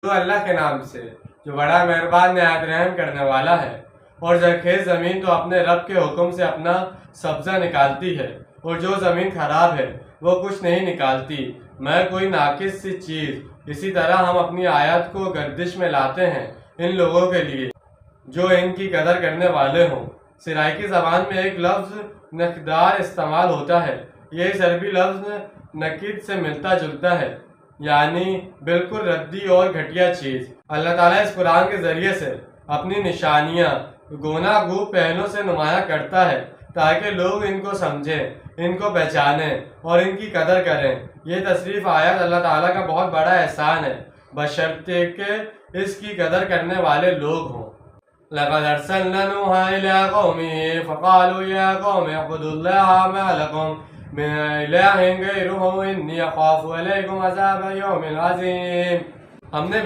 تو اللہ کے نام سے جو بڑا مہربان نہایت رحم کرنے والا ہے۔ اور زرخیز زمین تو اپنے رب کے حکم سے اپنا سبزہ نکالتی ہے، اور جو زمین خراب ہے وہ کچھ نہیں نکالتی مگر کوئی ناقص سی چیز۔ اسی طرح ہم اپنی آیات کو گردش میں لاتے ہیں ان لوگوں کے لیے جو ان کی قدر کرنے والے ہوں۔ سرائیکی زبان میں ایک لفظ نقدار استعمال ہوتا ہے۔ یہ عربی لفظ نقید سے ملتا جلتا ہے، یعنی بالکل ردی اور گھٹیا چیز۔ اللہ تعالیٰ اس قرآن کے ذریعے سے اپنی نشانیاں گوناہ گو پہلوں سے نمایاں کرتا ہے تاکہ لوگ ان کو سمجھیں، ان کو پہچانیں اور ان کی قدر کریں۔ یہ تصریف آیات اللہ تعالیٰ کا بہت بڑا احسان ہے، بشرطے کہ اس کی قدر کرنے والے لوگ ہوں۔ لَقَدْ أَرْسَلْنَا نُوحًا إِلَىٰ قَوْمِهِ فَقَالُوا يَا قَوْمِ اعْبُدُوا اللَّهَ مَا لَكُم مِّنْ إِلَٰهٍ غَيْرُهُ إِنِّي أَخَافُ عَلَيْكُمْ عَذَابَ يَوْمٍ عَظِيمٍ۔ ہم نے